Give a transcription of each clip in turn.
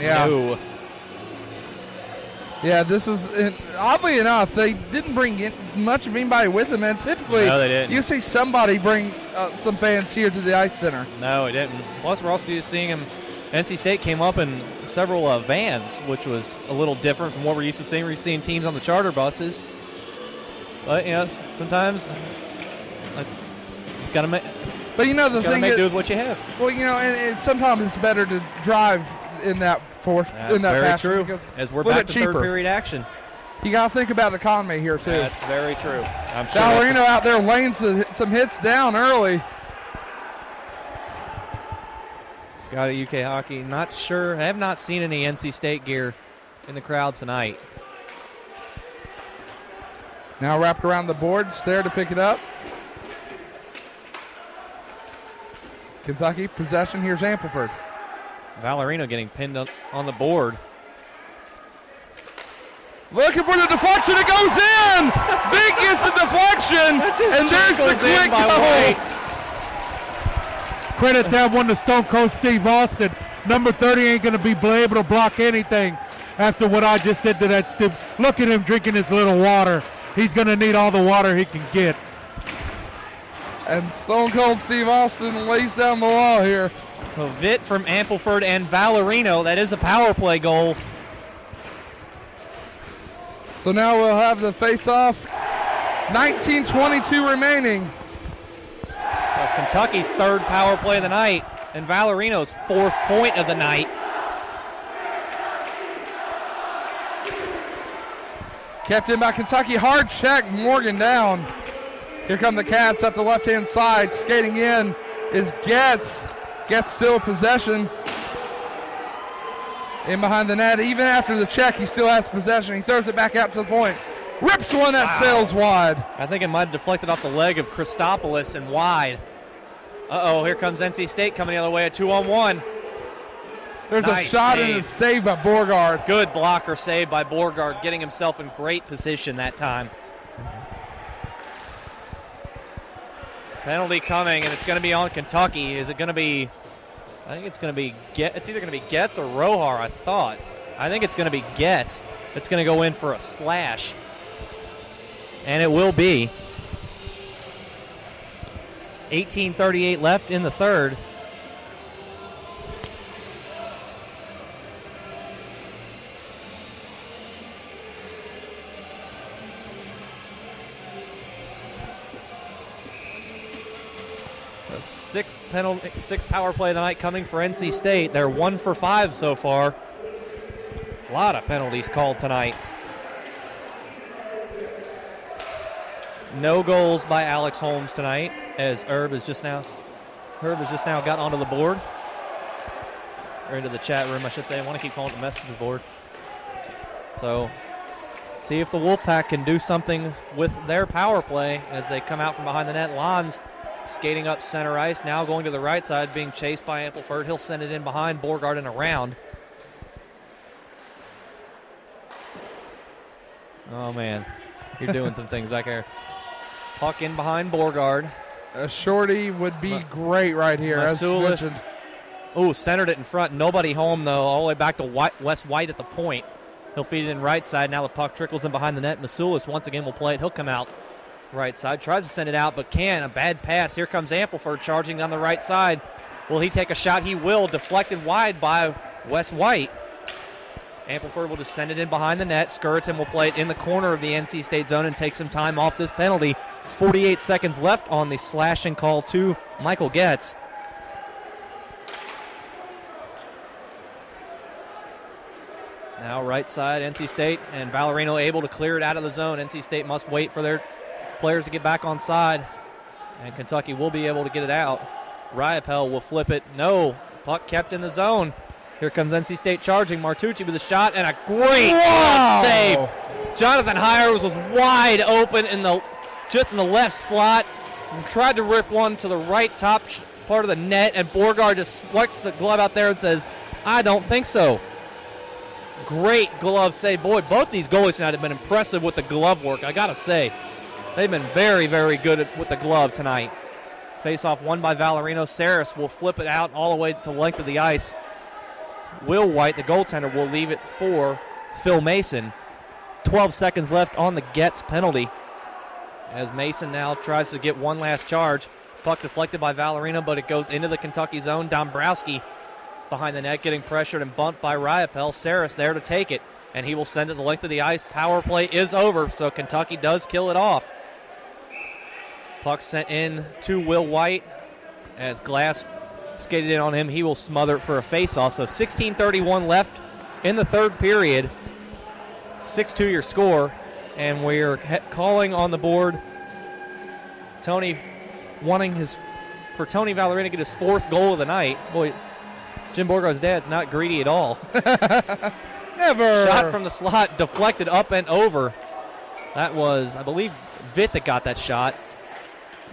Yeah. No. Yeah, this is, oddly enough, they didn't bring in much of anybody with them, and typically No, they didn't. you see somebody bring some fans here to the Ice Center. No, it didn't. Plus, we're also seeing him. NC State came up in several vans, which was a little different from what we're used to seeing. We're seeing teams on the charter buses. But, you know, sometimes it's got to make. But, you know, the thing make is, do with what you have. Well, you know, and sometimes it's better to drive in that force. That's in that very fashion true. As we're back to third period action. You got to think about the economy here, too. That's very true. I'm sure. Ballerino out there laying some hits down early. Scott at UK Hockey, not sure. I have not seen any NC State gear in the crowd tonight. Now wrapped around the boards there to pick it up. Kentucky possession. Here's Ampliford. Ballerino getting pinned on the board. Looking for the deflection. It goes in. Vic gets the deflection. And there's the quick goal. Credit that one to Stone Cold Steve Austin. Number 30 ain't going to be able to block anything after what I just did to that stupid. Look at him drinking his little water. He's going to need all the water he can get. And Stone Cold Steve Austin lays down the law here. So Vitt from Ampliford and Ballerino. That is a power play goal. So now we'll have the face-off. 19:22 remaining. Kentucky's third power play of the night and Ballerino's fourth point of the night. Kept in by Kentucky. Hard check. Morgan down. Here come the Cats up the left-hand side. Skating in is Getz. Getz still in possession. In behind the net. Even after the check, he still has possession. He throws it back out to the point. Rips one that sails wide. I think it might have deflected off the leg of Christopoulos and wide. Uh-oh, here comes NC State coming the other way at 2-on-1. There's a shot and a save by Borgard. Good blocker save by Borgard, getting himself in great position that time. Penalty coming, and it's going to be on Kentucky. Is it going to be, I think it's going to be, it's either going to be Getz or Rohar, I thought. I think it's going to be Getz. It's going to go in for a slash. And it will be. 18:38 left in the third. Sixth power play of the night coming for NC State. They're 1 for 5 so far. A lot of penalties called tonight. No goals by Alex Holmes tonight, as Herb has just now got onto the board. Or into the chat room, I should say. I want to keep calling it the message board. So, see if the Wolfpack can do something with their power play as they come out from behind the net. Lons skating up center ice, now going to the right side, being chased by Ampliford. He'll send it in behind Borgard and around. Oh, man. You're doing some things back there. Puck in behind Borgard. A shorty would be great right here, as mentioned. Ooh, centered it in front. Nobody home, though, all the way back to Wes White at the point. He'll feed it in right side. Now the puck trickles in behind the net. Masulis once again will play it. He'll come out right side. Tries to send it out, but can. A bad pass. Here comes Ampliford charging down the right side. Will he take a shot? He will. Deflected wide by Wes White. Ampliford will just send it in behind the net. Skuritin will play it in the corner of the NC State zone and take some time off this penalty. 48 seconds left on the slashing call to Michael Getz. Now right side, NC State, and Ballerino able to clear it out of the zone. NC State must wait for their players to get back on side, and Kentucky will be able to get it out. Riopel will flip it. No, puck kept in the zone. Here comes NC State charging. Martucci with a shot and a great save. Jonathan Hires was wide open just in the left slot. Tried to rip one to the right top part of the net, and Borgard just swats the glove out there and says, I don't think so. Great glove save. Boy, both these goalies tonight have been impressive with the glove work, I got to say. They've been very, very good with the glove tonight. Face-off won by Ballerino. Saris will flip it out all the way to the length of the ice. Will White, the goaltender, will leave it for Phil Mason. 12 seconds left on the Getz penalty as Mason now tries to get one last charge. Puck deflected by Valerino, but it goes into the Kentucky zone. Dombrowski behind the net getting pressured and bumped by Riopel. Saris there to take it, and he will send it the length of the ice. Power play is over, so Kentucky does kill it off. Puck sent in to Will White as Glass skated in on him. He will smother it for a face-off. So 16:31 left in the third period. 6-2 your score, and we're calling on the board Tony wanting Tony Valerino to get his 4th goal of the night. Boy, Jim Borgard's dad's not greedy at all. Never. Shot from the slot, deflected up and over. That was, I believe, Vitt that got that shot.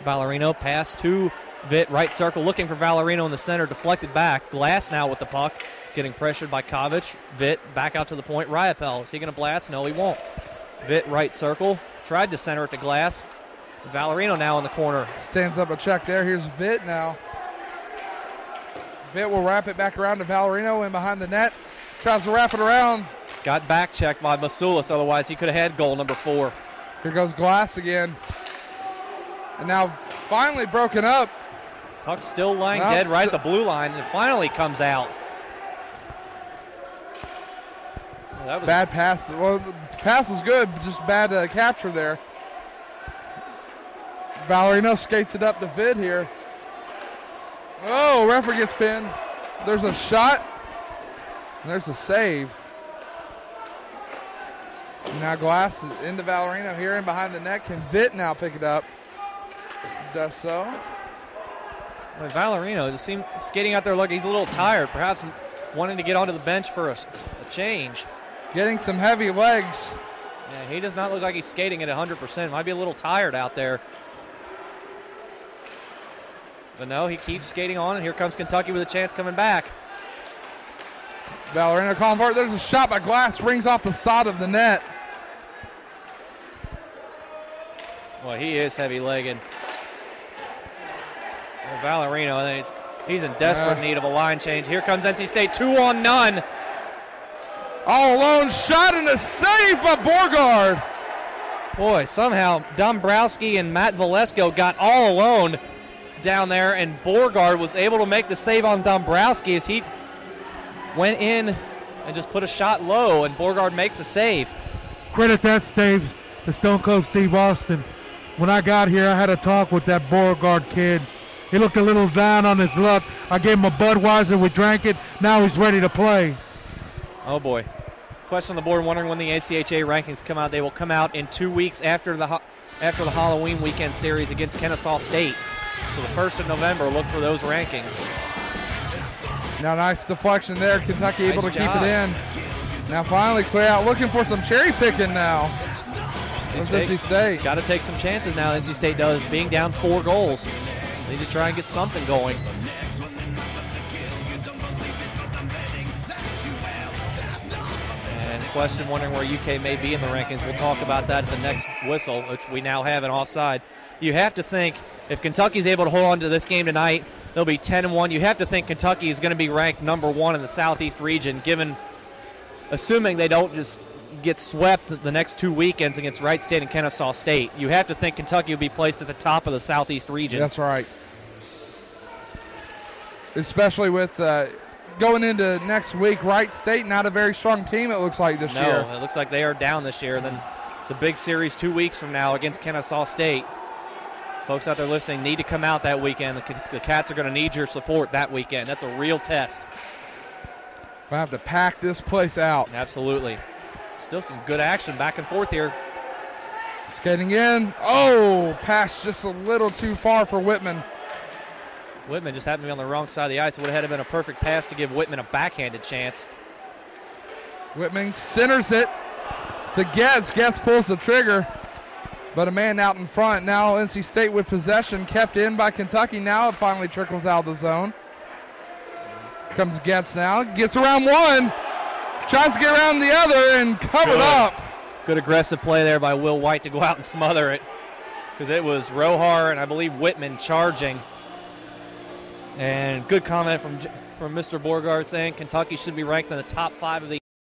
Valerino pass to Vitt, right circle, looking for Valerino in the center, deflected back. Glass now with the puck, getting pressured by Kovic. Vitt back out to the point. Riopel, is he going to blast? No, he won't. Vitt right circle, tried to center it to Glass. Valerino now in the corner. Stands up a check there. Here's Vitt now. Vitt will wrap it back around to Valerino in behind the net. Tries to wrap it around. Got back checked by Masulis, otherwise he could have had goal number 4. Here goes Glass again. And now finally broken up. Puck still lying dead right at the blue line, and it finally comes out. Well, that was bad pass. Well, the pass was good, but just bad capture there. Valerino skates it up to Vitt here. Oh, referee gets pinned. There's a shot. And there's a save. Now Glass into Valerino here and behind the net. Can Vitt now pick it up? Does so. Well, Valerino just seemed skating out there. Look, he's a little tired. Perhaps wanting to get onto the bench for a change. Getting some heavy legs. Yeah, he does not look like he's skating at 100%. Might be a little tired out there. But no, he keeps skating on, and here comes Kentucky with a chance coming back. Valerino calling for it. There's a shot by Glass. Rings off the side of the net. Well, he is heavy-legged. Well, Valerino, he's in desperate need of a line change. Here comes NC State, 2-on-none. All alone, shot and a save by Borgard. Boy, somehow Dombrowski and Matt Valesco got all alone down there, and Borgard was able to make the save on Dombrowski as he went in and just put a shot low, and Borgard makes a save. Credit that Steve, the Stone Cold Steve Austin. When I got here, I had a talk with that Borgard kid. He looked a little down on his luck. I gave him a Budweiser. We drank it. Now he's ready to play. Oh, boy. Question on the board, wondering when the NCAA rankings come out. They will come out in 2 weeks after the Halloween weekend series against Kennesaw State. So the 1st of November, look for those rankings. Now nice deflection there. Kentucky able to keep it in. Now finally clear out. Looking for some cherry picking now. NC State. Got to take some chances now, NC State does, being down 4 goals. Need to try and get something going. And question, wondering where UK may be in the rankings. We'll talk about that at the next whistle, which we now have an offside. You have to think, if Kentucky's able to hold on to this game tonight, they'll be 10-1. You have to think Kentucky is going to be ranked number 1 in the Southeast region, assuming they don't just get swept the next 2 weekends against Wright State and Kennesaw State. You have to think Kentucky will be placed at the top of the Southeast region. That's right. Especially with going into next week, Wright State, not a very strong team, it looks like this year. No, it looks like they are down this year. And then the big series 2 weeks from now against Kennesaw State. Folks out there listening need to come out that weekend. The Cats are going to need your support that weekend. That's a real test. We'll have to pack this place out. Absolutely. Still some good action back and forth here. Skating in. Oh, pass just a little too far for Whitman. Whitman just happened to be on the wrong side of the ice. It would have been a perfect pass to give Whitman a backhanded chance. Whitman centers it to Getz. Getz pulls the trigger, but a man out in front. Now NC State with possession, kept in by Kentucky. Now it finally trickles out of the zone. Here comes Getz now. Gets around one. Tries to get around the other and covered up. Good aggressive play there by Will White to go out and smother it, because it was Rohar and I believe Whitman charging. And good comment from from Mr. Borgard saying Kentucky should be ranked in the top 5 of the